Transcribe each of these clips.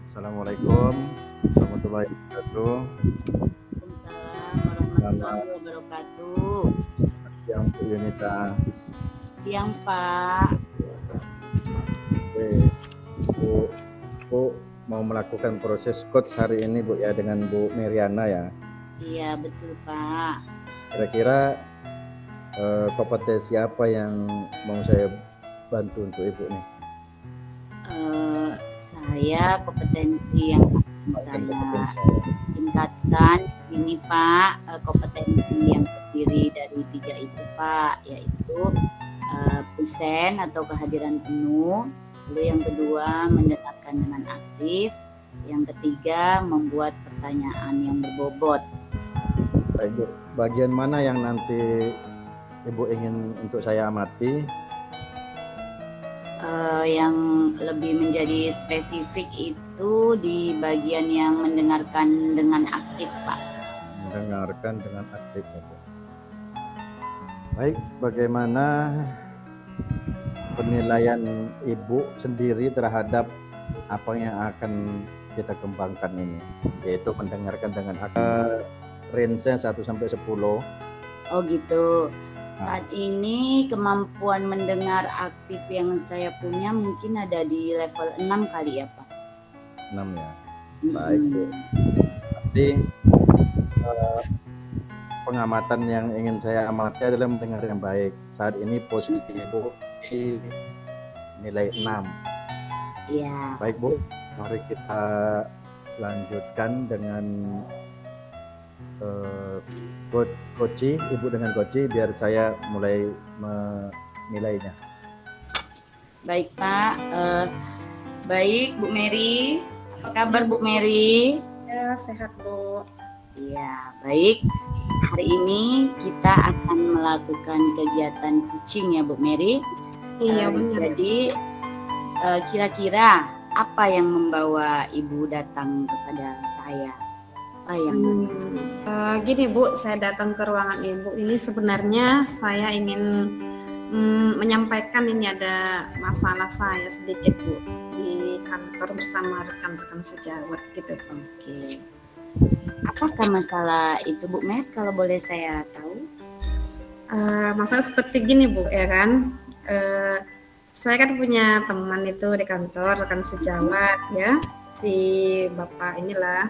Assalamualaikum warahmatullahi wabarakatuh. Waalaikumsalam Selamat warahmatullahi wabarakatuh. siang Bu Yunita. Siang, Pak. Oke, Bu mau melakukan proses coach hari ini Bu ya dengan Bu Meriana ya. Iya, betul, Pak. Kira-kira kompetensi apa yang mau saya bantu untuk Ibu nih? Saya kompetensi yang akan saya tingkatkan di sini, Pak. Kompetensi yang terdiri dari 3 itu, Pak, yaitu present atau kehadiran penuh. Lalu yang kedua, mendengarkan dengan aktif. Yang ketiga, membuat pertanyaan yang berbobot. Baik Bu, bagian mana yang nanti Ibu ingin untuk saya amati? Yang lebih menjadi spesifik itu di bagian yang mendengarkan dengan aktif, Pak. Mendengarkan dengan aktif ya Bu. Baik, bagaimana penilaian Ibu sendiri terhadap apa yang akan kita kembangkan ini, yaitu mendengarkan dengan range 1 sampai 10. Oh gitu. Saat ini kemampuan mendengar aktif yang saya punya mungkin ada di level 6 kali ya, Pak. 6 ya. Baik Bu. Nanti pengamatan yang ingin saya amati adalah mendengar yang baik. Saat ini posisi Ibu di nilai 6. Iya. Baik Bu, mari kita lanjutkan dengan Koci, Ibu dengan Koci, biar saya mulai menilainya. Baik Pak, baik Bu Mary, apa kabar Bu Mary? Ya, sehat Bu. Iya, baik. Hari ini kita akan melakukan kegiatan kucing ya Bu Mary. Iya benar. Jadi kira-kira apa yang membawa Ibu datang kepada saya? Gini Bu, saya datang ke ruangan Ibu ini sebenarnya saya ingin menyampaikan ini ada masalah saya sedikit Bu di kantor bersama rekan-rekan sejawat gitu. Oke. Apakah masalah itu Bu Mer kalau boleh saya tahu? Masalah seperti gini Bu ya kan, saya kan punya teman itu di kantor rekan sejawat ya, si Bapak inilah.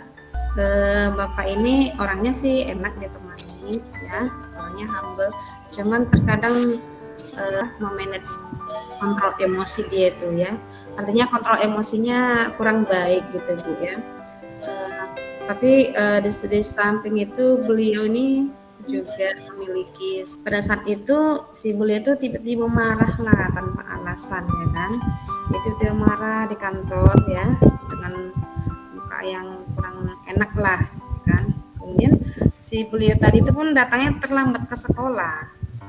Bapak ini orangnya sih enak ditemani ya, orangnya humble, cuman terkadang memanage kontrol emosi dia itu ya, artinya kontrol emosinya kurang baik gitu Bu ya. Tapi di samping itu beliau ini juga memiliki, pada saat itu si beliau itu tiba-tiba marah lah tanpa alasan ya kan, itu dia marah di kantor ya dengan muka yang kurang enak lah kan. Kemudian si beliau tadi itu pun datangnya terlambat ke sekolah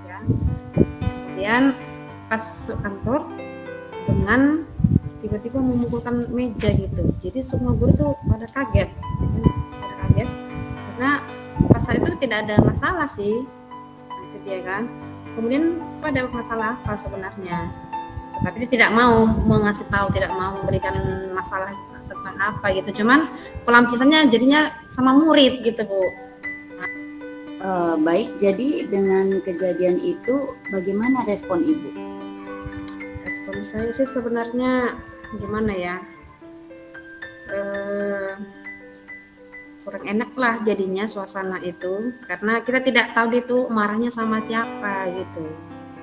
ya. Kemudian pas kantor dengan tiba-tiba memukulkan meja gitu, jadi semua guru tuh pada kaget karena pas saat itu tidak ada masalah sih, itu dia kan. Kemudian pada masalah apa sebenarnya, tapi dia tidak mau mengasih tahu, tidak mau memberikan masalah tentang apa gitu, cuman pelampiasannya jadinya sama murid gitu Bu. Baik, jadi dengan kejadian itu bagaimana respon Ibu? Respon saya sih sebenarnya gimana ya, kurang enak lah jadinya suasana itu, karena kita tidak tahu dia tuh marahnya sama siapa gitu,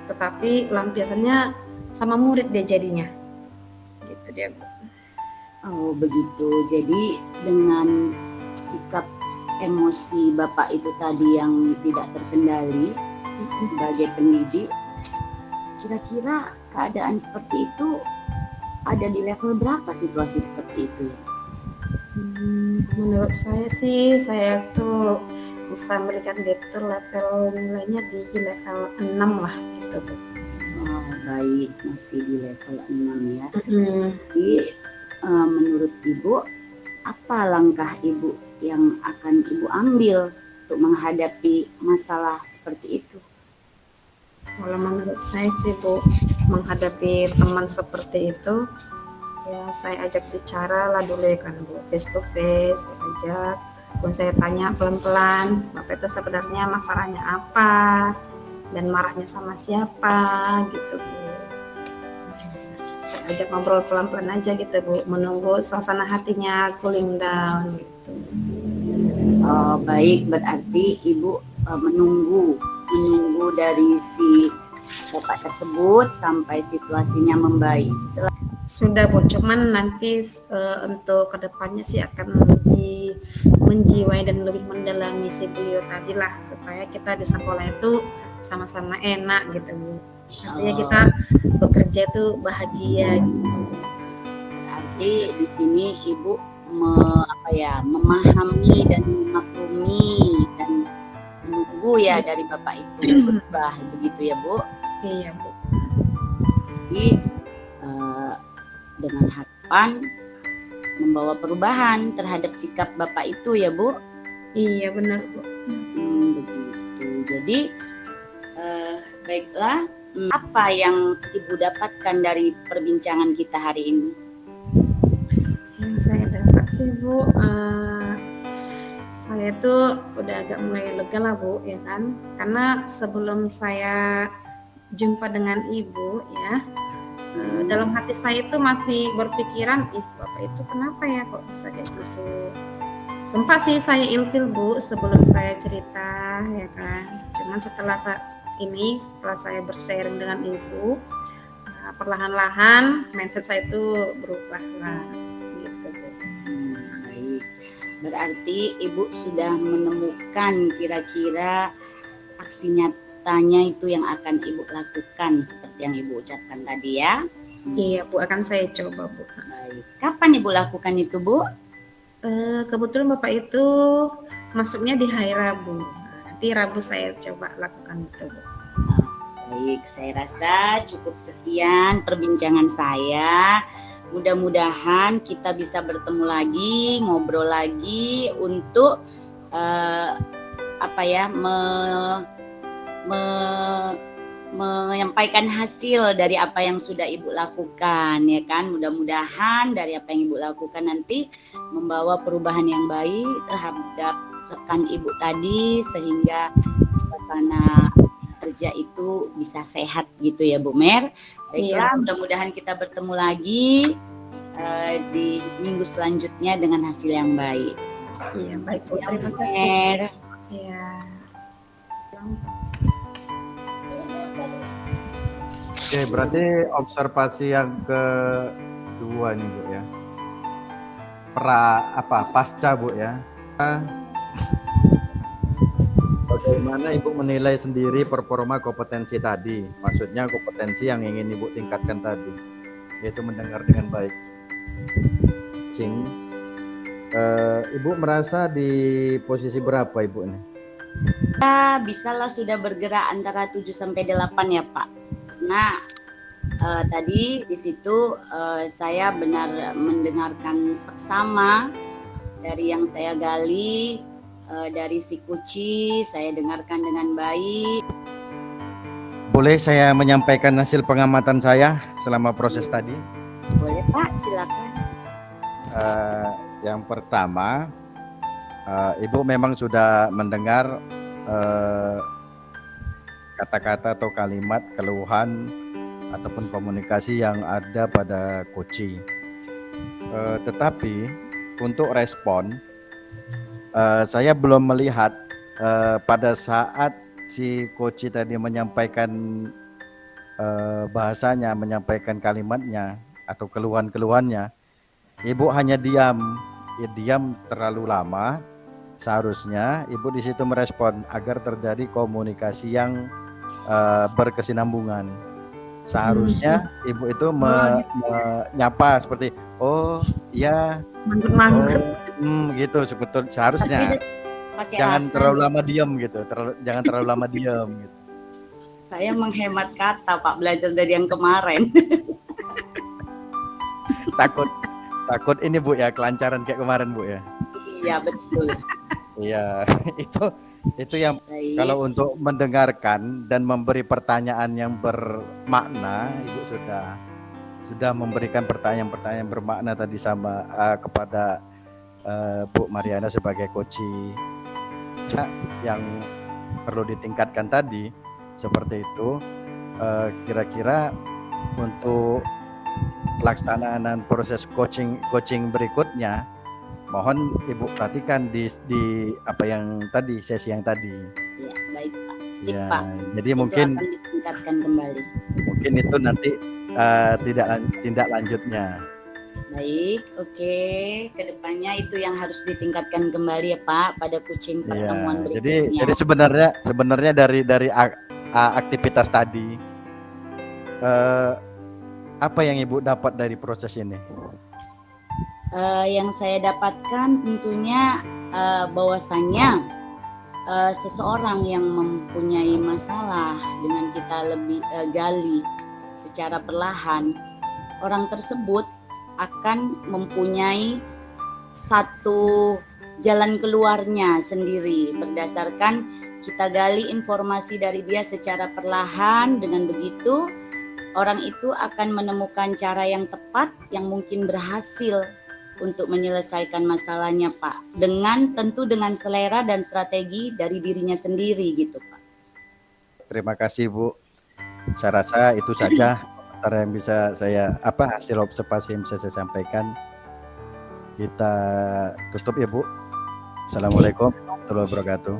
tetapi lampiasannya sama murid dia jadinya gitu dia Bu. Oh begitu, jadi dengan sikap emosi Bapak itu tadi yang tidak terkendali sebagai pendidik, kira-kira keadaan seperti itu ada di level berapa situasi seperti itu? Menurut saya sih, saya tuh bisa memberikan dia tuh level nilainya di level 6 lah gitu Bu. Oh baik, masih di level 6 ya. Jadi menurut Ibu, apa langkah Ibu yang akan Ibu ambil untuk menghadapi masalah seperti itu? Kalau menurut saya sih Bu, menghadapi teman seperti itu, Ya saya ajak bicara lah dulu ya kan Bu, face to face saya ajak. Kemudian saya tanya pelan-pelan, Bapak itu sebenarnya masalahnya apa dan marahnya sama siapa gitu Bu. Saya ajak ngobrol pelan-pelan aja gitu Bu, menunggu suasana hatinya cooling down gitu. Oh, baik, berarti Ibu menunggu dari si Bapak tersebut sampai situasinya membaik. Sudah Bu, cuman nanti untuk kedepannya sih akan lebih menjiwai dan lebih mendalami si beliau tadi lah, supaya kita di sekolah itu sama-sama enak gitu Bu. Artinya kita bekerja tuh bahagia. Berarti di sini Ibu memahami dan memaklumi dan menunggu ya dari Bapak itu berubah begitu ya Bu. Iya Bu. Jadi dengan harapan membawa perubahan terhadap sikap Bapak itu ya Bu. Iya benar Bu. Begitu. Jadi baiklah, apa yang Ibu dapatkan dari perbincangan kita hari ini? Yang saya dapat sih Bu, saya tuh udah agak mulai lega lah Bu ya kan, karena sebelum saya jumpa dengan Ibu ya, dalam hati saya itu masih berpikiran, Bapak itu kenapa ya kok bisa kayak gitu. Sempat sih saya ilfil Bu sebelum saya cerita ya kan, cuman setelah saya bersharing dengan Ibu, perlahan-lahan mindset saya itu berubah lah gitu Bu. Baik, berarti Ibu sudah menemukan kira-kira aksi nyatanya itu yang akan Ibu lakukan seperti yang Ibu ucapkan tadi ya. Iya Bu, akan saya coba Bu. Baik, kapan Ibu lakukan itu Bu? Kebetulan Bapak itu masuknya di hari Rabu. Nanti Rabu saya coba lakukan itu Bu. Baik, saya rasa cukup sekian perbincangan saya. Mudah-mudahan kita bisa bertemu lagi, ngobrol lagi untuk menyampaikan hasil dari apa yang sudah Ibu lakukan ya kan. Mudah-mudahan dari apa yang Ibu lakukan nanti membawa perubahan yang baik terhadap rekan Ibu tadi, sehingga suasana kerja itu bisa sehat gitu ya Bu Mer. Baiklah, mudah-mudahan kita bertemu lagi di minggu selanjutnya dengan hasil yang baik. Iya, baik Bu. Ya, Terima Bu kasih. Mer. Iya. Oke, berarti observasi yang kedua nih Bu ya. Pasca Bu ya. Bagaimana Ibu menilai sendiri performa kompetensi tadi? Maksudnya kompetensi yang ingin Ibu tingkatkan tadi, yaitu mendengar dengan baik. Ibu merasa di posisi berapa Ibu ini? Kita bisalah sudah bergerak antara 7 sampai 8 ya Pak. Nah, tadi di situ saya benar mendengarkan seksama dari yang saya gali, dari si Kuci saya dengarkan dengan baik. Boleh saya menyampaikan hasil pengamatan saya selama proses tadi? Boleh Pak, silakan. Yang pertama, Ibu memang sudah mendengar kata-kata atau kalimat keluhan ataupun komunikasi yang ada pada Koci. Tetapi untuk respon, saya belum melihat pada saat si Koci tadi menyampaikan bahasanya, menyampaikan kalimatnya atau keluhan-keluhannya, Ibu hanya diam terlalu lama. Seharusnya Ibu di situ merespon agar terjadi komunikasi yang berkesinambungan. Seharusnya Ibu itu menyapa seperti iya, manggut-manggut. Gitu sebetulnya seharusnya. Jangan terlalu lama diam gitu. Jangan terlalu lama diam gitu. Saya menghemat kata Pak, belajar dari yang kemarin. Takut ini Bu ya, kelancaran kayak kemarin Bu ya. Iya betul. Iya, itu yang Baik. Kalau untuk mendengarkan dan memberi pertanyaan yang bermakna, Ibu sudah memberikan pertanyaan-pertanyaan bermakna tadi sama kepada Bu Mariana sebagai coaching yang perlu ditingkatkan tadi seperti itu. Kira-kira untuk pelaksanaan proses coaching berikutnya, mohon Ibu perhatikan di apa yang tadi, sesi yang tadi. Ya, baik Pak. Sip Ya, Pak. jadi Itu mungkin akan ditingkatkan kembali. mungkin itu nanti tindak lanjutnya. Baik, oke. Kedepannya itu yang harus ditingkatkan kembali ya Pak pada kucing pertemuan Ya, berikutnya. jadi sebenarnya dari aktivitas tadi, apa yang Ibu dapat dari proses ini? Yang saya dapatkan tentunya bahwasannya seseorang yang mempunyai masalah dengan kita lebih gali secara perlahan, orang tersebut akan mempunyai satu jalan keluarnya sendiri berdasarkan kita gali informasi dari dia secara perlahan. Dengan begitu orang itu akan menemukan cara yang tepat yang mungkin berhasil untuk menyelesaikan masalahnya Pak, tentu dengan selera dan strategi dari dirinya sendiri gitu Pak. Terima kasih Bu. Saya rasa itu saja komentar yang bisa hasil observasi yang bisa saya sampaikan. Kita tutup ya Bu. Assalamualaikum warahmatullahi wabarakatuh.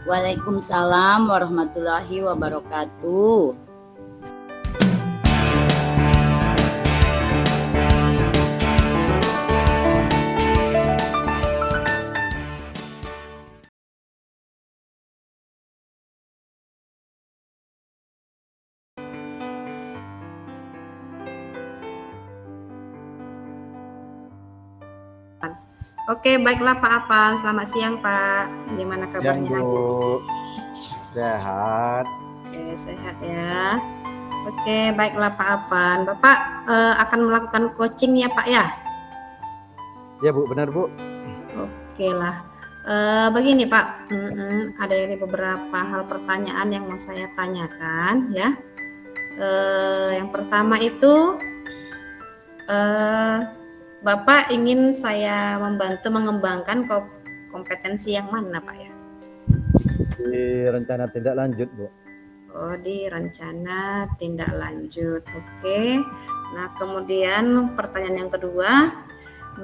Waalaikumsalam warahmatullahi wabarakatuh. Oke, baiklah Pak Apan. Selamat siang Pak. Gimana Siang kabarnya? Bu. Sehat. Oke, sehat ya. Oke, baiklah Pak Apan. Bapak akan melakukan coaching ya Pak ya? Ya Bu, benar Bu. Oke lah. Begini Pak, ada ini beberapa hal pertanyaan yang mau saya tanyakan ya. Yang pertama itu Bapak ingin saya membantu mengembangkan kompetensi yang mana Pak ya? Di rencana tindak lanjut Bu. Oh, di rencana tindak lanjut. Oke. Nah, kemudian pertanyaan yang kedua,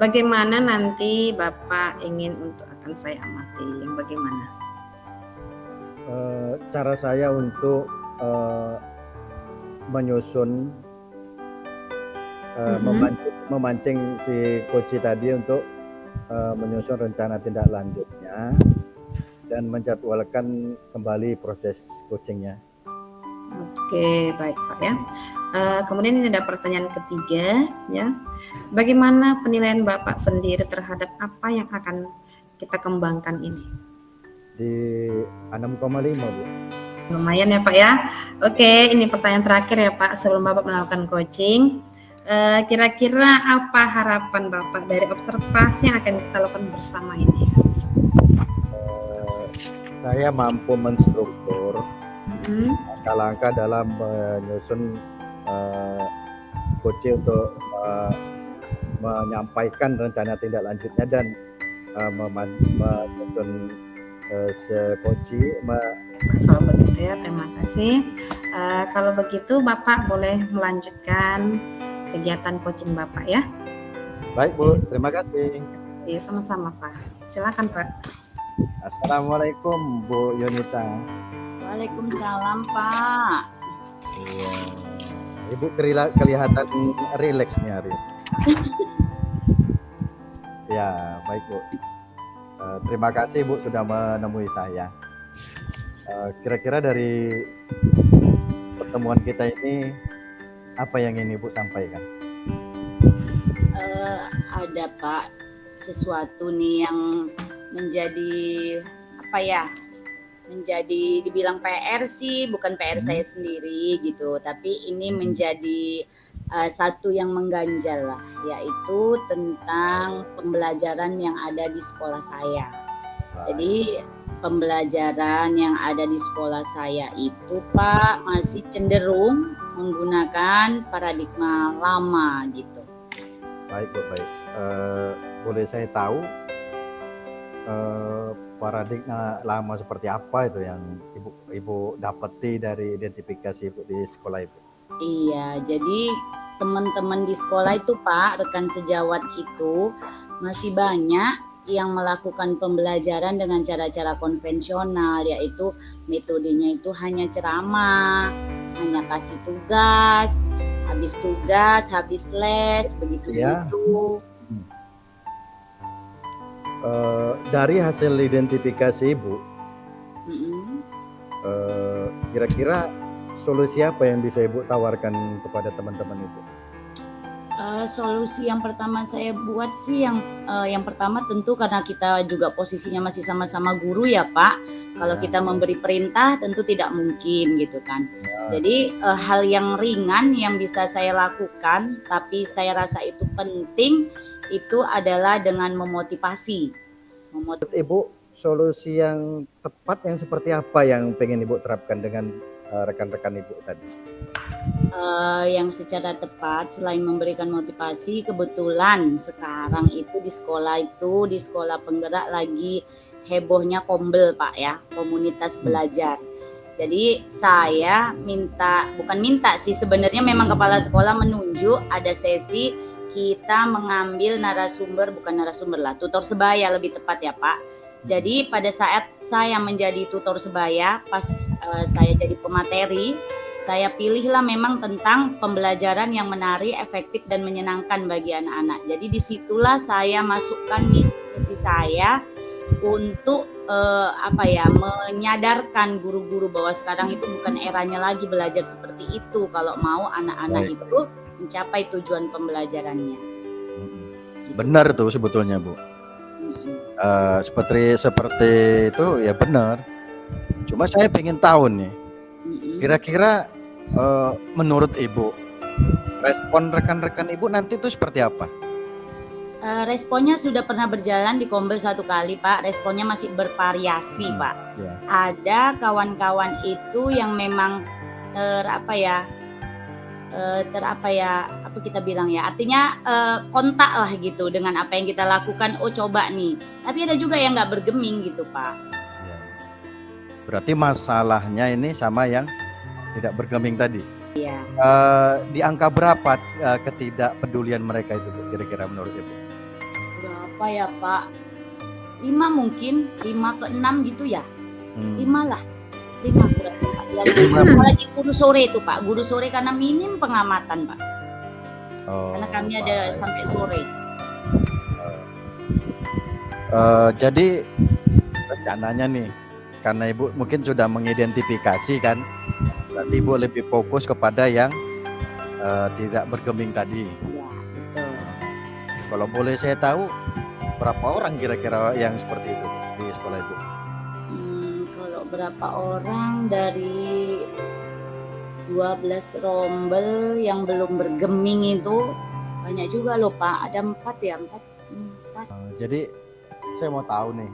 bagaimana nanti Bapak ingin untuk akan saya amati? Yang bagaimana? Cara saya untuk menyusun memancing si coach tadi untuk menyusun rencana tindak lanjutnya dan menjadwalkan kembali proses coachingnya. Oke, baik Pak ya. Kemudian ini ada pertanyaan ketiga ya. Bagaimana penilaian Bapak sendiri terhadap apa yang akan kita kembangkan ini? Di 6,5 Bu. Lumayan ya Pak ya. Oke, ini pertanyaan terakhir ya Pak sebelum Bapak melakukan coaching. Kira-kira apa harapan Bapak dari observasi yang akan kita lakukan bersama ini? Saya mampu menstruktur langkah-langkah dalam menyusun coaching untuk menyampaikan rencana tindak lanjutnya dan menyusun coaching. Kalau begitu ya, terima kasih. Kalau begitu Bapak boleh melanjutkan kegiatan coaching Bapak ya. Baik Bu, terima kasih. Oke, sama-sama Pak. Silakan Pak. Assalamualaikum Bu Yunita. Waalaikumsalam Pak. Iya. Ibu kelihatan rileks nih hari. Ya, baik Bu. Terima kasih Bu sudah menemui saya. Kira-kira dari pertemuan kita ini apa yang ingin Ibu sampaikan? Ada Pak sesuatu nih yang menjadi menjadi dibilang PR sih, bukan PR saya sendiri gitu, tapi ini menjadi satu yang mengganjal lah, yaitu tentang pembelajaran yang ada di sekolah saya. Jadi pembelajaran yang ada di sekolah saya itu Pak masih cenderung menggunakan paradigma lama gitu. Baik Bu, baik. Boleh saya tahu paradigma lama seperti apa itu yang Ibu dapati dari identifikasi Ibu di sekolah Ibu? Iya, jadi teman-teman di sekolah itu Pak, rekan sejawat itu masih banyak yang melakukan pembelajaran dengan cara-cara konvensional, yaitu metodenya itu hanya ceramah, hanya kasih tugas, habis les, begitu-begitu. Dari hasil identifikasi Ibu, kira-kira solusi apa yang bisa Ibu tawarkan kepada teman-teman Ibu? Solusi yang pertama saya buat sih yang pertama tentu karena kita juga posisinya masih sama-sama guru ya Pak. Kalau kita memberi perintah tentu tidak mungkin gitu kan. Jadi hal yang ringan yang bisa saya lakukan tapi saya rasa itu penting itu adalah dengan memotivasi. Ibu, solusi yang tepat yang seperti apa yang pengen Ibu terapkan dengan rekan-rekan Ibu tadi? Yang secara tepat selain memberikan motivasi, kebetulan sekarang itu di sekolah penggerak lagi hebohnya Kombel Pak ya, komunitas belajar. Jadi saya bukan minta sih, sebenarnya memang kepala sekolah menunjuk ada sesi kita mengambil tutor sebaya lebih tepat ya Pak. Jadi pada saat saya menjadi tutor sebaya, pas saya jadi pemateri, saya pilihlah memang tentang pembelajaran yang menarik, efektif dan menyenangkan bagi anak-anak. Jadi disitulah saya masukkan misi saya untuk menyadarkan guru-guru bahwa sekarang itu bukan eranya lagi belajar seperti itu kalau mau anak-anak itu mencapai tujuan pembelajarannya. Benar tuh sebetulnya Bu. Seperti itu ya benar. Cuma saya pengen tahu nih. Kira-kira menurut Ibu respon rekan-rekan Ibu nanti itu seperti apa? Responnya sudah pernah berjalan di Kombel 1 kali Pak. Responnya masih bervariasi Pak. Ada kawan-kawan itu yang memang artinya kontak lah gitu dengan apa yang kita lakukan. Oh coba nih. Tapi ada juga yang nggak bergeming gitu Pak. Berarti masalahnya ini sama yang tidak bergeming tadi. Iya. Di angka berapa ketidakpedulian mereka itu Bu, kira-kira menurut Ibu? Berapa ya Pak? 5 mungkin, 5 ke 6 gitu ya. 5 lah. 5 kurasa Pak. Ya, apalagi guru sore itu Pak. Guru sore karena minim pengamatan Pak. Karena kami ada sampai sore. Jadi rencananya nih, karena Ibu mungkin sudah mengidentifikasi kan, berarti Ibu lebih fokus kepada yang tidak bergeming tadi. Ya, betul. Kalau boleh saya tahu, berapa orang kira-kira yang seperti itu di sekolah Ibu? Kalau berapa orang dari 12 rombel yang belum bergeming itu banyak juga loh Pak. Ada 4 ya, 4. Jadi saya mau tahu nih,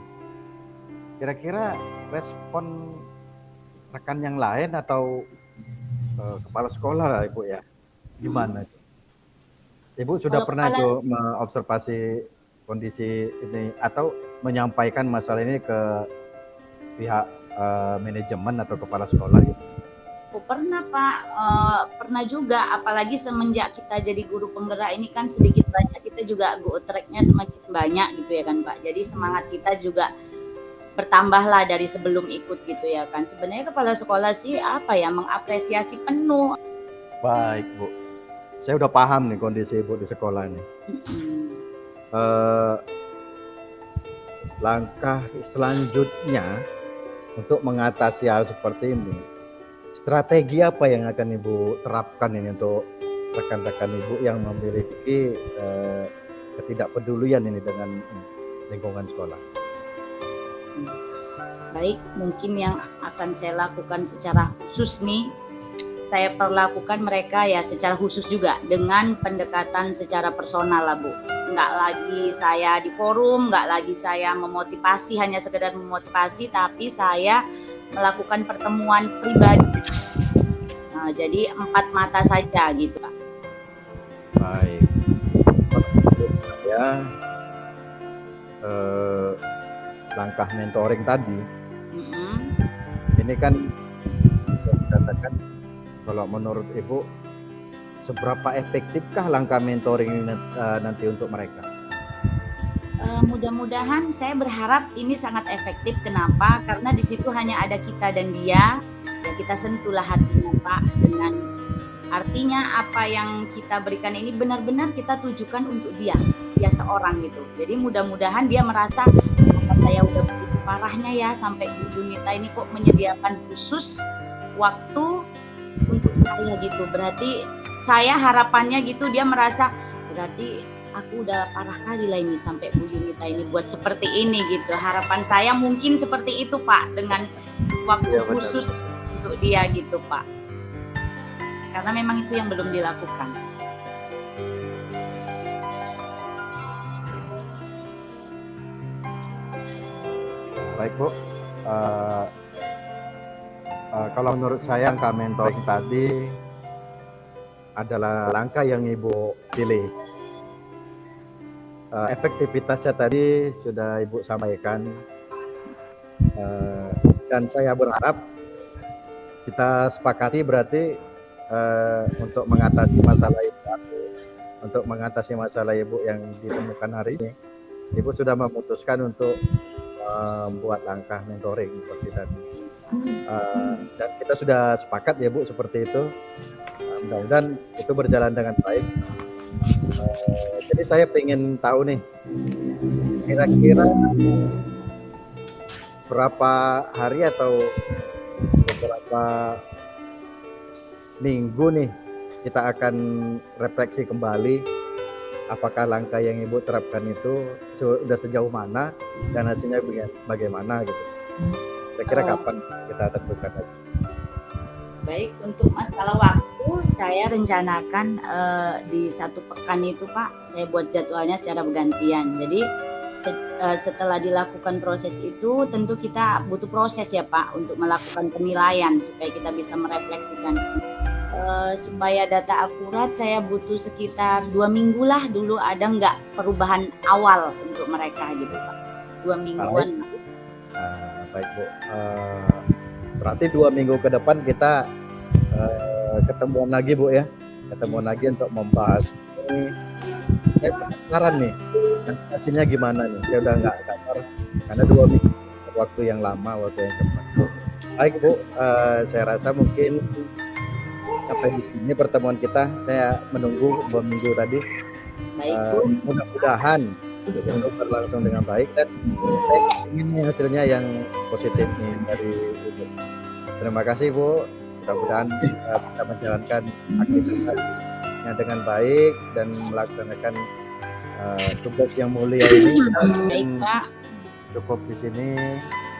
kira-kira respon rekan yang lain atau kepala sekolah lah Ibu ya, gimana? Ibu sudah pernah itu mengobservasi kondisi ini atau menyampaikan masalah ini ke pihak manajemen atau kepala sekolah gitu? Pernah Pak, pernah juga, apalagi semenjak kita jadi guru penggerak ini kan sedikit banyak kita juga go track-nya semakin banyak gitu ya kan Pak. Jadi semangat kita juga bertambahlah dari sebelum ikut gitu ya kan. Sebenarnya kepala sekolah sih mengapresiasi penuh. Baik Bu, saya udah paham nih kondisi Ibu di sekolah nih. Langkah selanjutnya untuk mengatasi hal seperti ini, strategi apa yang akan Ibu terapkan ini untuk rekan-rekan Ibu yang memiliki ketidakpedulian ini dengan lingkungan sekolah? Baik, mungkin yang akan saya lakukan secara khusus nih, saya perlakukan mereka ya secara khusus juga dengan pendekatan secara personal lah Bu. Nggak lagi saya di forum, nggak lagi saya memotivasi, hanya sekedar memotivasi, tapi saya melakukan pertemuan pribadi. Jadi 4 mata saja gitu Pak. Baik. Menurut saya langkah mentoring tadi ini kan bisa dikatakan, kalau menurut Ibu, seberapa efektifkah langkah mentoring ini nanti untuk mereka? Mudah-mudahan saya berharap ini sangat efektif. Kenapa? Karena di situ hanya ada kita dan dia. Ya kita sentuhlah hatinya Pak, dengan artinya apa yang kita berikan ini benar-benar kita tujukan untuk dia seorang gitu. Jadi mudah-mudahan dia merasa, apa saya udah begitu parahnya ya sampai Bu Yunita ini kok menyediakan khusus waktu untuk saya gitu. Berarti saya harapannya gitu dia merasa, berarti aku udah parah kali lah ini sampai Bu Yunita ini buat seperti ini gitu. Harapan saya mungkin seperti itu Pak, dengan waktu khusus untuk dia gitu Pak. Karena memang itu yang belum dilakukan. Baik Bu, kalau menurut saya langkah mentoring tadi adalah langkah yang Ibu pilih. Efektivitasnya tadi sudah Ibu sampaikan, dan saya berharap kita sepakati berarti untuk mengatasi masalah Ibu yang ditemukan hari ini, Ibu sudah memutuskan untuk membuat langkah mentoring seperti tadi. Dan kita sudah sepakat ya Bu seperti itu. Mudah-mudahan itu berjalan dengan baik. Jadi saya ingin tahu nih, kira-kira berapa hari atau beberapa minggu nih kita akan refleksi kembali apakah langkah yang Ibu terapkan itu sudah sejauh mana dan hasilnya bagaimana gitu. Kira-kira kapan kita tentukan lagi? Baik, untuk masalah waktu saya rencanakan di 1 pekan itu Pak, saya buat jadwalnya secara bergantian. Jadi setelah dilakukan proses itu tentu kita butuh proses ya Pak untuk melakukan penilaian supaya kita bisa merefleksikan. Supaya data akurat saya butuh sekitar 2 minggu lah dulu, ada nggak perubahan awal untuk mereka gitu Pak. 2 mingguan. Baik Bu, berarti 2 minggu ke depan kita ketemuan lagi Bu ya, ketemuan lagi untuk membahas ini. Saya penasaran nih hasilnya gimana nih, saya udah nggak sabar karena 2 minggu waktu yang lama, waktu yang cepat. Baik Bu, saya rasa mungkin sampai di sini pertemuan kita. Saya menunggu 2 minggu tadi. Baik Bu. Mudah-mudahan itu berlangsung dengan baik dan saya ingin hasilnya yang positif nih dari Ibu. Terima kasih Bu. Mudah-mudahan bisa menjalankan aktivitasnya dengan baik dan melaksanakan tugas yang mulia ini. Baik Pak. Cukup di sini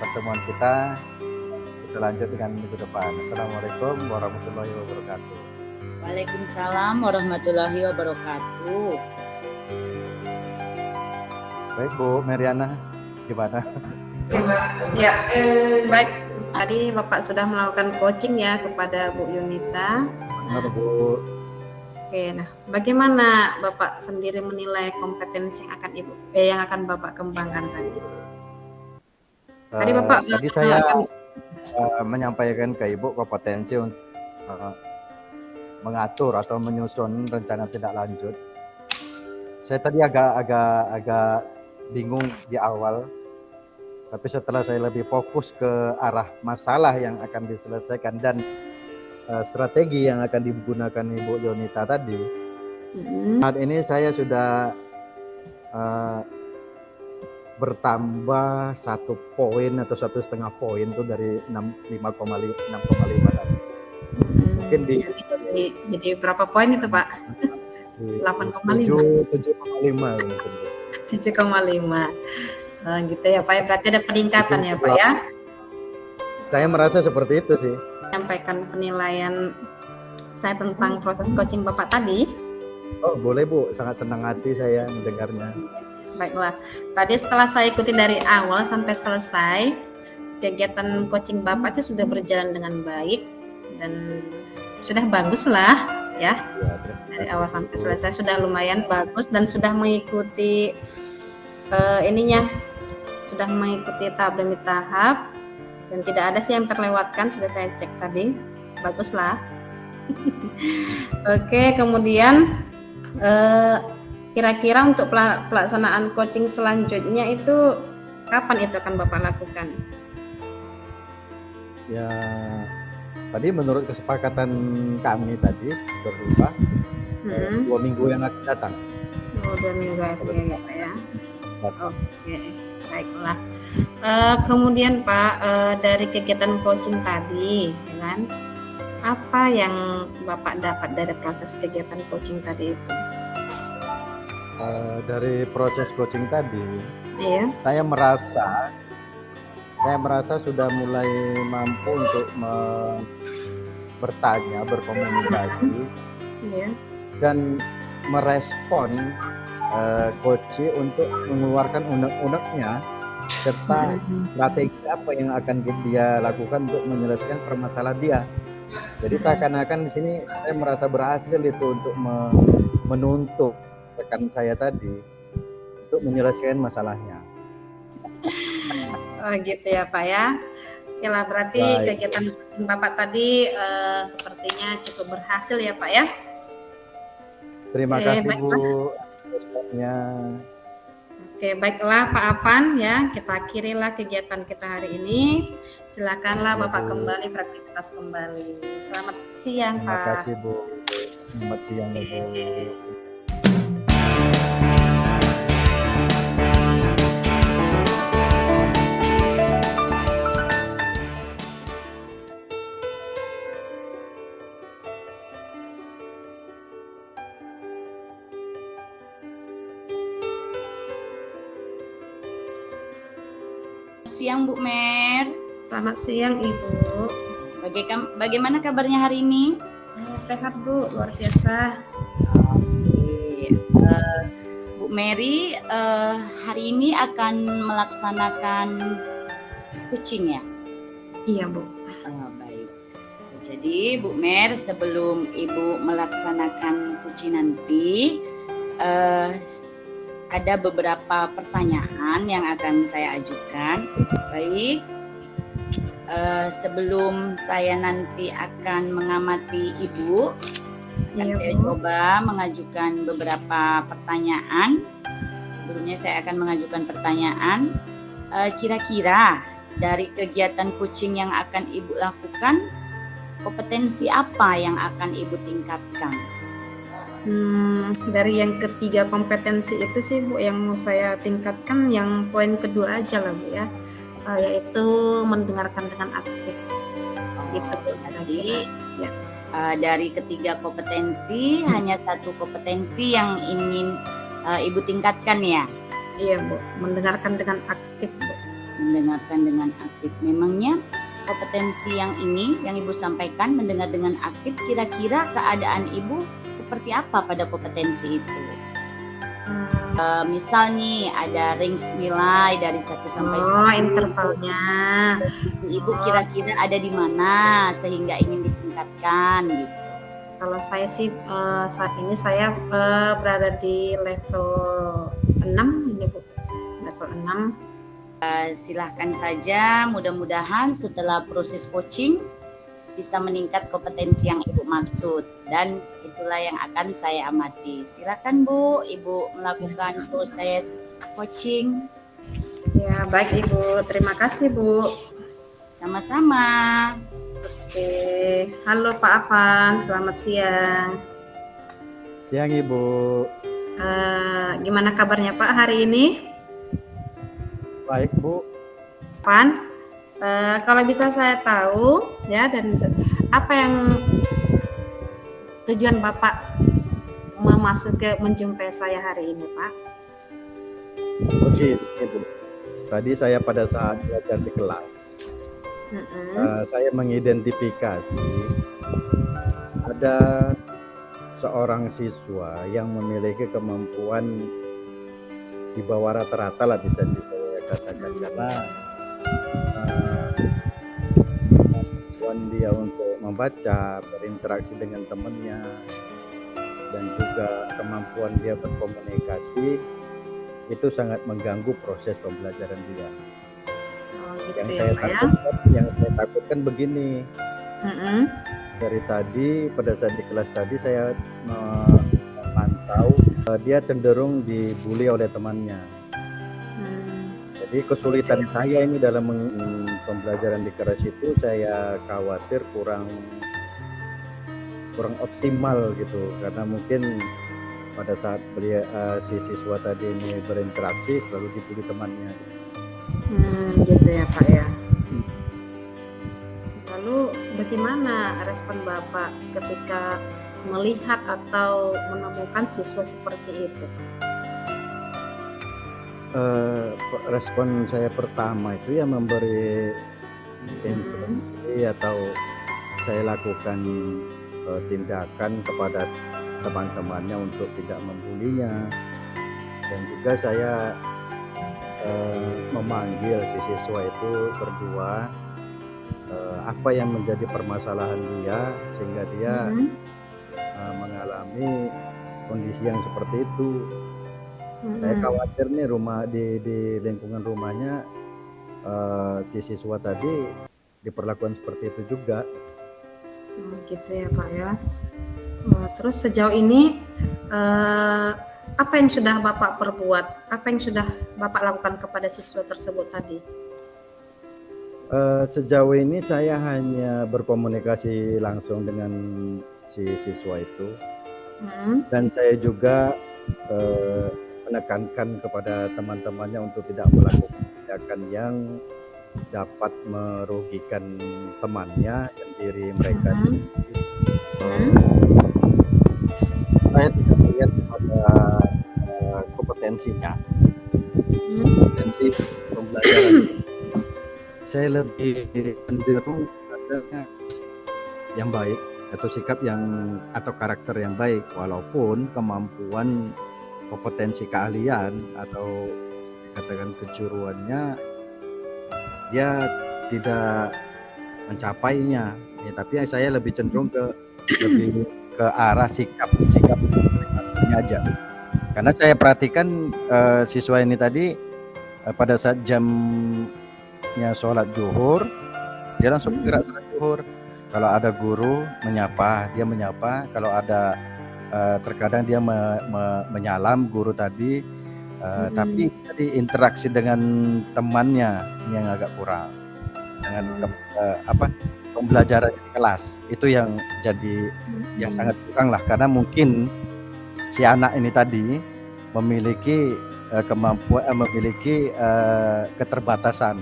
pertemuan kita. Kita lanjut dengan minggu depan. Assalamualaikum warahmatullahi wabarakatuh. Waalaikumsalam warahmatullahi wabarakatuh. Baik Bu Meriana, gimana? Ya, baik. Tadi Bapak sudah melakukan coaching ya kepada Bu Yunita. Benar Bu. Oke, nah bagaimana Bapak sendiri menilai kompetensi yang akan Bapak kembangkan tadi? Tadi Bapak tadi saya menyampaikan ke Ibu kompetensi untuk mengatur atau menyusun rencana tindak lanjut. Saya tadi agak bingung di awal, tapi setelah saya lebih fokus ke arah masalah yang akan diselesaikan dan strategi yang akan digunakan Ibu Yunita tadi, saat ini saya sudah bertambah 1 poin atau 1,5 poin tuh dari 6,5 tadi. Mungkin jadi berapa poin itu Pak? 8,5. 7,5 mungkin. 7,5. Gitu ya Pak. Berarti ada peningkatan ya Pak ya? Saya merasa seperti itu sih. Sampaikan penilaian saya tentang proses coaching Bapak tadi. Oh boleh Bu, sangat senang hati saya mendengarnya. Baiklah, tadi setelah saya ikuti dari awal sampai selesai, kegiatan coaching Bapak sih sudah berjalan dengan baik dan sudah bagus lah ya. Ya, terima Dari kasih, awal sampai Bu. selesai sudah lumayan bagus dan sudah mengikuti ininya, sudah mengikuti tahap demi tahap dan tidak ada sih yang terlewatkan, sudah saya cek tadi. Baguslah. Oke, kemudian kira-kira untuk pelaksanaan coaching selanjutnya itu kapan itu akan Bapak lakukan? Ya, tadi menurut kesepakatan kami tadi berdua, 2 minggu yang akan datang. Oh, 2 minggu aja ya Pak ya. Datang. Oke, baiklah. Kemudian Pak, dari kegiatan coaching tadi, ya kan, apa yang Bapak dapat dari proses kegiatan coaching tadi itu? Dari proses coaching tadi, Iya, saya merasa sudah mulai mampu untuk bertanya, berkomunikasi, iya. dan merespon coach untuk mengeluarkan unek-uneknya serta strategi apa yang akan dia lakukan untuk menyelesaikan permasalahan dia. Jadi seakan-akan di sini saya merasa berhasil itu untuk menuntut rekan saya tadi untuk menyelesaikan masalahnya. Oh gitu ya Pak ya. Oke, berarti Baik. kegiatan coaching Bapak tadi sepertinya cukup berhasil ya Pak ya. Terima kasih baiklah. Bu responnya. Oke, baiklah Pak Apan ya, kita akhirilah kegiatan kita hari ini. Silakanlah Ya, Bapak Bu. kembali beraktivitas kembali. Selamat siang Terima Pak. kasih Bu. Selamat siang ya Bu. Siang Bu Mer. Selamat siang Ibu. Bagaimana kabarnya hari ini? Sehat Bu, luar biasa. Oke. Bu Mary hari ini akan melaksanakan coaching ya? Iya Bu. Baik. Jadi Bu Mer, sebelum Ibu melaksanakan coaching nanti, ada beberapa pertanyaan yang akan saya ajukan. Baik. Sebelum saya nanti akan mengamati Ibu, Iya, saya Bu. coba mengajukan beberapa pertanyaan. Sebelumnya saya akan mengajukan pertanyaan. Kira-kira dari kegiatan coaching yang akan Ibu lakukan, kompetensi apa yang akan Ibu tingkatkan? Dari yang ketiga kompetensi itu sih Bu, yang mau saya tingkatkan yang poin kedua aja lah Bu ya, yaitu mendengarkan dengan aktif. Gitu Bu. Jadi Ya. dari ketiga kompetensi hanya satu kompetensi yang ingin Ibu tingkatkan ya? Iya Bu, mendengarkan dengan aktif Bu. Mendengarkan dengan aktif. Memangnya kompetensi yang ini yang Ibu sampaikan, mendengar dengan aktif, kira-kira keadaan Ibu seperti apa pada kompetensi itu? Misal nih ada range nilai dari 1 sampai 10. Intervalnya. Ibu kira-kira ada di mana sehingga ingin ditingkatkan gitu? Kalau saya sih saat ini saya berada di level 6 ini Bu. Level 6. Silahkan saja, mudah-mudahan setelah proses coaching bisa meningkat kompetensi yang Ibu maksud, dan itulah yang akan saya amati. Silakan Bu, Ibu melakukan proses coaching. Ya, baik Ibu. Terima kasih Bu. Sama-sama. Oke. Halo Pak Apan, selamat siang. Siang Ibu. Gimana kabarnya Pak hari ini? Baik Bu. Pan, kalau bisa saya tahu ya, dan apa yang tujuan Bapak menjumpai saya hari ini Pak? Oke Ibu. Tadi saya pada saat belajar di kelas, saya mengidentifikasi ada seorang siswa yang memiliki kemampuan di bawah rata-rata lah bisa saya katakan, karena kemampuan dia untuk membaca, berinteraksi dengan temannya, dan juga kemampuan dia berkomunikasi itu sangat mengganggu proses pembelajaran dia. Oh gitu Yang ya saya Pak ya. takutkan begini, Mm-mm. dari tadi pada saat di kelas tadi saya memantau dia cenderung dibully oleh temannya. Jadi kesulitan saya ini dalam pembelajaran di kelas itu, saya khawatir kurang optimal gitu, karena mungkin pada saat si siswa tadi ini berinteraksi selalu dibully temannya. Gitu ya Pak ya. Lalu bagaimana respon Bapak ketika melihat atau menemukan siswa seperti itu? Respon saya pertama itu ya memberi instruksi atau saya lakukan tindakan kepada teman-temannya untuk tidak membulinya, dan juga saya memanggil si siswa itu berdua, apa yang menjadi permasalahan dia sehingga dia mengalami kondisi yang seperti itu. Saya khawatir nih di lingkungan rumahnya si siswa tadi diperlakukan seperti itu juga. Gitu ya Pak ya. Terus sejauh ini apa yang sudah Bapak perbuat? Apa yang sudah Bapak lakukan kepada siswa tersebut tadi? Sejauh ini saya hanya berkomunikasi langsung dengan si siswa itu, dan saya juga menekankan kepada teman-temannya untuk tidak melakukan tindakan yang dapat merugikan temannya dan diri mereka. Saya tidak melihat pada kompetensinya, kompetensi pembelajaran. Saya lebih cenderung pada yang baik atau sikap atau karakter yang baik, walaupun kemampuan, kompetensi, keahlian atau dikatakan kejuruannya dia tidak mencapainya, ya, tapi saya lebih cenderung lebih ke arah sikap aja. Karena saya perhatikan siswa ini tadi pada saat jamnya sholat zuhur, dia langsung bergerak sholat zuhur. Kalau ada guru menyapa, dia menyapa. Kalau ada terkadang dia menyalam guru tadi, tapi tadi interaksi dengan temannya yang agak kurang. Dengan pembelajaran di kelas itu yang jadi yang sangat kurang lah, karena mungkin si anak ini tadi memiliki kemampuan, memiliki keterbatasan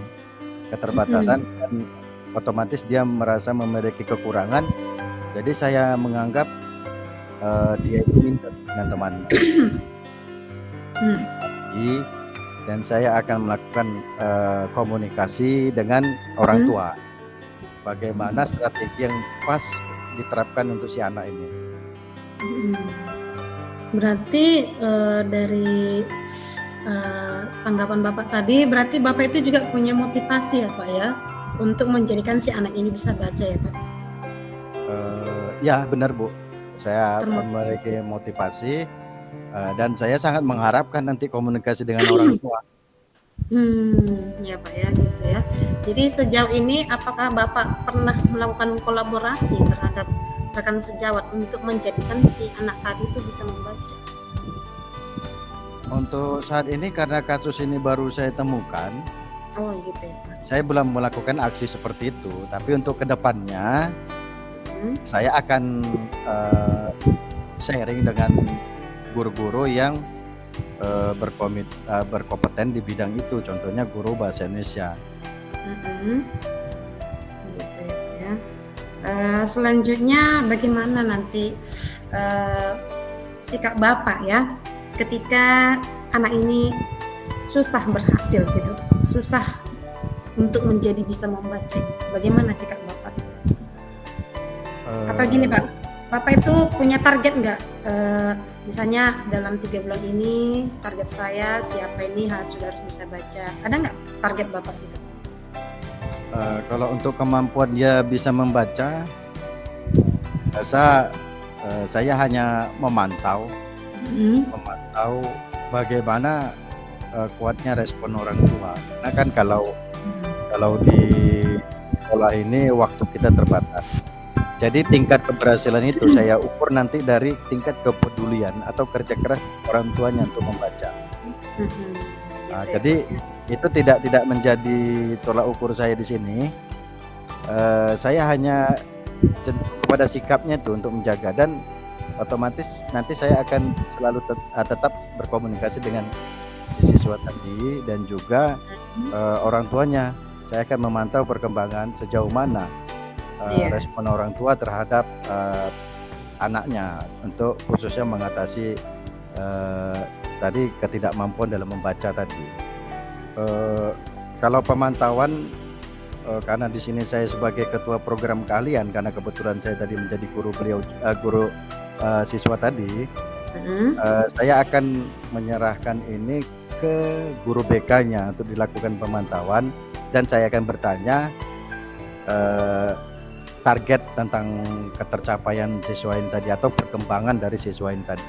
dan otomatis dia merasa memiliki kekurangan. Jadi saya menganggap dia itu minder dengan temannya. Dan saya akan melakukan komunikasi dengan orang tua, bagaimana strategi yang pas diterapkan untuk si anak ini. Berarti dari tanggapan Bapak tadi, berarti Bapak itu juga punya motivasi ya Pak ya, untuk menjadikan si anak ini bisa baca ya Pak? Ya benar Bu, saya memiliki motivasi, dan saya sangat mengharapkan nanti komunikasi dengan orang tua. Ya Pak ya, gitu ya. Jadi sejauh ini apakah Bapak pernah melakukan kolaborasi terhadap rekan sejawat untuk menjadikan si anak tadi itu bisa membaca? Untuk saat ini karena kasus ini baru saya temukan, gitu ya Pak. Saya belum melakukan aksi seperti itu, tapi untuk kedepannya saya akan sharing dengan guru-guru yang berkompeten di bidang itu, contohnya guru bahasa Indonesia. Gitu ya. Selanjutnya bagaimana nanti sikap Bapak ya ketika anak ini susah berhasil gitu, susah untuk menjadi bisa membaca, bagaimana sikap Bapak? Apa gini Pak, Bapak itu punya target nggak? Misalnya dalam 3 bulan ini target saya siapa ini sudah harus bisa baca, ada nggak target Bapak gitu? Kalau untuk kemampuan dia bisa membaca, rasa saya hanya memantau Mm. bagaimana kuatnya respon orang tua. Karena kan kalau di sekolah ini waktu kita terbatas. Jadi tingkat keberhasilan itu saya ukur nanti dari tingkat kepedulian atau kerja keras orang tuanya untuk membaca. Mhm. Nah, Gitu ya, jadi Pak, ya. itu tidak menjadi tolak ukur saya di sini. Saya hanya cenderung kepada sikapnya itu untuk menjaga, dan otomatis nanti saya akan selalu tetap berkomunikasi dengan si siswa tadi dan juga orang tuanya. Saya akan memantau perkembangan sejauh mana Iya. respon orang tua terhadap anaknya untuk khususnya mengatasi tadi ketidakmampuan dalam membaca tadi. Kalau pemantauan, karena di sini saya sebagai ketua program keahlian, karena kebetulan saya tadi menjadi guru siswa tadi, Mhm. saya akan menyerahkan ini ke guru BK-nya untuk dilakukan pemantauan, dan saya akan bertanya target tentang ketercapaian siswa ini tadi atau perkembangan dari siswa ini tadi.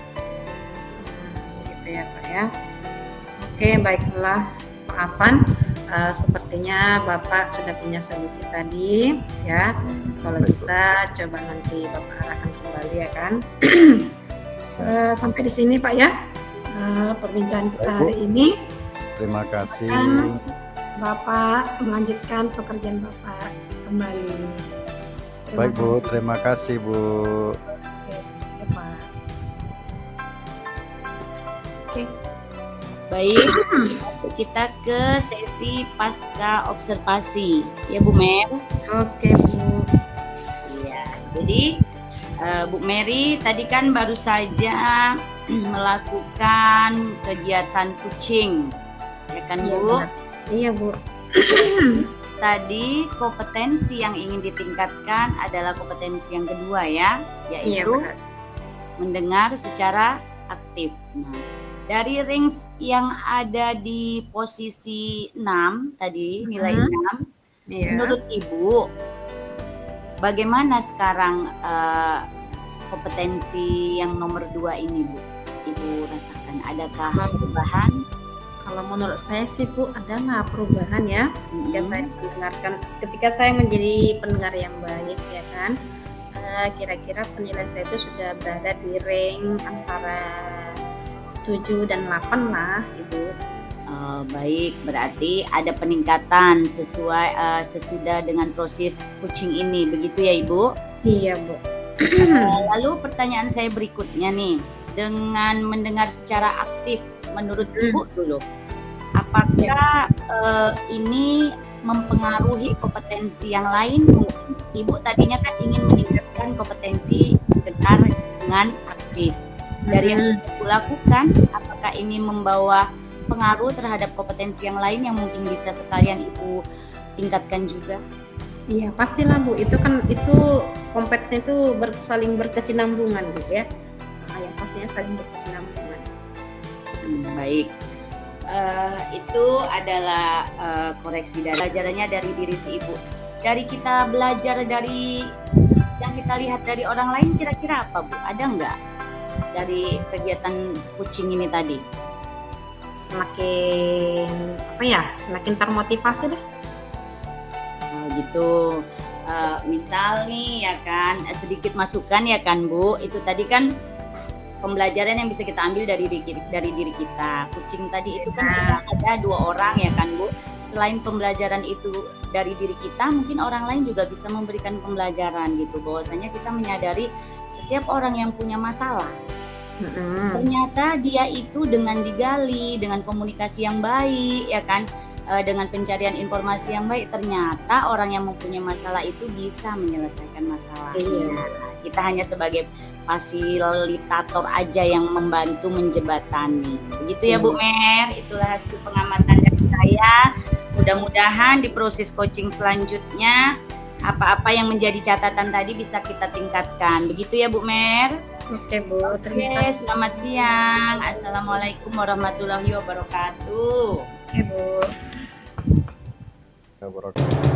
Gitu ya, Pak, ya. Oke, baiklah Pak Afan. Sepertinya Bapak sudah punya solusi tadi, ya. Kalau Baik, Bu. bisa coba nanti Bapak arahkan kembali, ya kan. Siap. Sampai di sini, Pak, ya. Perbincangan kita Baik, Bu. hari ini. Terima kasih. Silakan Bapak melanjutkan pekerjaan Bapak kembali. Terima Baik, Bu. kasih. Terima kasih, Bu. Oke, ya, Pak. Oke. Baik, masuk kita ke sesi pasca observasi. Ya Bu Mer. Oke, Bu. Iya, jadi Bu Mary tadi kan baru saja melakukan kegiatan kucing, ya kan Iya, Bu? benar. Iya, Bu. Tadi kompetensi yang ingin ditingkatkan adalah kompetensi yang kedua ya, Iya, yaitu benar. mendengar secara aktif. Nah, dari range yang ada di posisi 6 tadi, nilai 6, Iya. menurut Ibu bagaimana sekarang kompetensi yang nomor 2 ini Bu? Ibu rasakan adakah perubahan? Kalau menurut saya sih Bu, ada nggak perubahan ya? Ketika saya menjadi pendengar yang baik, ya kan, kira-kira penilaian saya itu sudah berada di rank antara 7 dan 8 lah, Ibu. Baik, berarti ada peningkatan sesuai sesudah dengan proses coaching ini, begitu ya Ibu? Iya, Bu. Lalu pertanyaan saya berikutnya nih, dengan mendengar secara aktif, menurut Ibu dulu, apakah ini mempengaruhi kompetensi yang lain? Mungkin Ibu tadinya kan ingin meningkatkan kompetensi dengar dengan aktif. Dari yang Ibu lakukan, apakah ini membawa pengaruh terhadap kompetensi yang lain yang mungkin bisa sekalian Ibu tingkatkan juga? Iya, pastilah Bu. Itu kompetensi itu saling berkesinambungan gitu ya. Yang pastinya saling berkesinambungan. Baik. Itu adalah koreksi dari pelajarannya dari diri si Ibu. Dari kita belajar dari yang kita lihat dari orang lain, kira-kira apa Bu? Ada nggak dari kegiatan coaching ini tadi? Semakin termotivasi deh. Gitu. Misal nih ya kan, sedikit masukan ya kan Bu, itu tadi kan pembelajaran yang bisa kita ambil dari diri kita. Kucing tadi itu kan kita ada 2 orang ya kan Bu. Selain pembelajaran itu dari diri kita, mungkin orang lain juga bisa memberikan pembelajaran gitu. Bahwasanya kita menyadari setiap orang yang punya masalah, ternyata dia itu dengan digali, dengan komunikasi yang baik ya kan, dengan pencarian informasi yang baik, ternyata orang yang mempunyai masalah itu bisa menyelesaikan masalahnya. Iya. Kita hanya sebagai fasilitator aja yang membantu menjembatani. Begitu ya Bu Mer, itulah hasil pengamatan dari saya. Mudah-mudahan di proses coaching selanjutnya apa-apa yang menjadi catatan tadi bisa kita tingkatkan. Begitu ya Bu Mer. Oke Bu, terima kasih. Selamat siang. Assalamualaikum warahmatullahi wabarakatuh. Oke Bu. Wabarakatuh.